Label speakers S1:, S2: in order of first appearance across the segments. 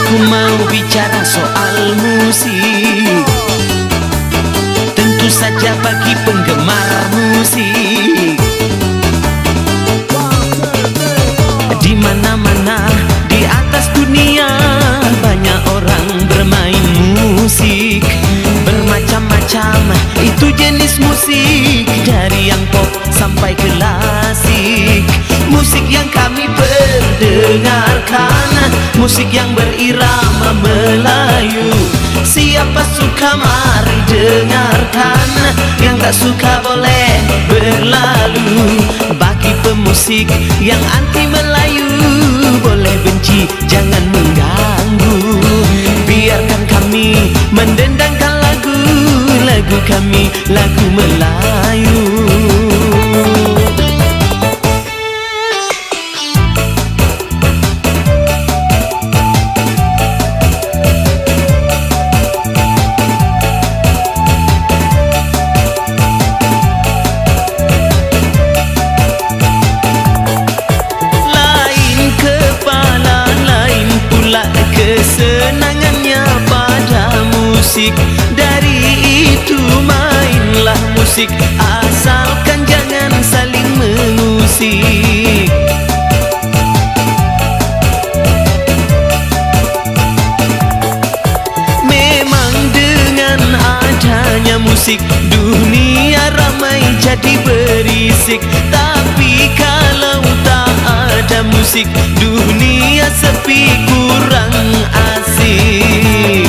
S1: Aku mau bicara soal musik. Tentu saja bagi penggemar musik, di mana-mana di atas dunia banyak orang bermain musik. Bermacam-macam itu jenis musik, dari yang pop sampai klasik. Musik yang kami perdengarkan, musik yang berirama Melayu. Siapa suka mari dengarkan, yang tak suka boleh berlalu. Bagi pemusik yang anti Melayu, boleh benci, jangan mengganggu. Biarkan kami mendendangkan lagu kami, lagu Melayu. Lain kepala, lain pula kesenangannya pada musik. Dari itu mainlah musik, asalkan jangan saling mengusik. Memang dengan adanya musik, dunia ramai jadi berisik. Tapi kalau tak ada musik, dunia sepi, kurang asik.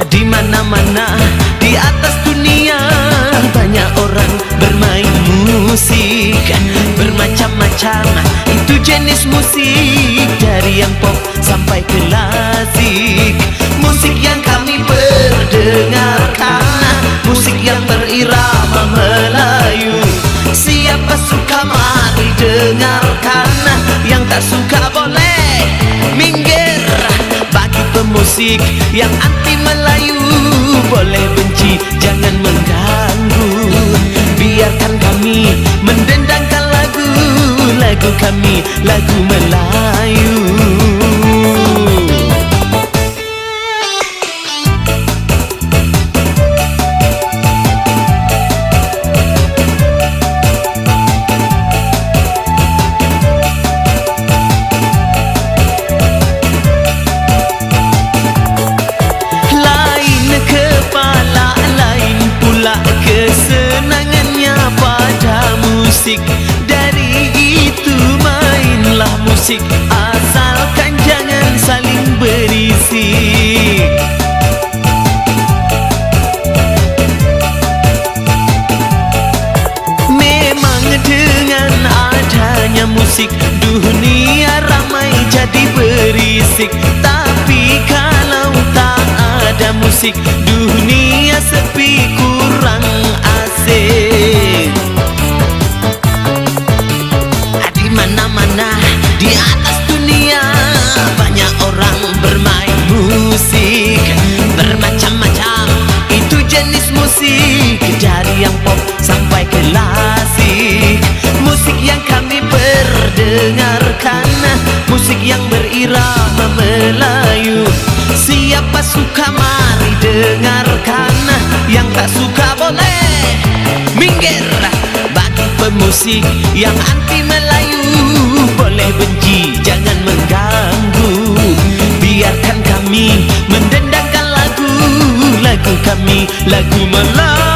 S1: Di mana-mana di atas dunia banyak orang bermain musik. Bermacam-macam itu jenis musik, dari yang pop sampai klasik. Musik yang kami perdengarkan, musik yang berirama Melayu. Siapa suka mari dengarkan, yang tak suka boleh minggir. Bagi pemusik yang anti Melayu, boleh benci, jangan mengganggu. Biarkan kami mendendangkan lagu kami, lagu Melayu. Kesenangannya pada musik, dari itu mainlah musik, asalkan jangan saling berisik. Memang dengan adanya musik, dunia ramai jadi berisik. Tapi kalau tak ada musik, dunia sepi, kurang asik. Di mana-mana di atas dunia banyak orang bermain musik. Bermacam-macam itu jenis musik, dari yang pop sampai klasik. Musik yang kami perdengarkan, musik yang berirama Melayu. Siapa suka mari dengarkan, yang tak suka boleh minggir. Bagi pemusik yang anti Melayu, boleh benci, jangan mengganggu. Biarkan kami mendendangkan lagu kami, lagu Melayu.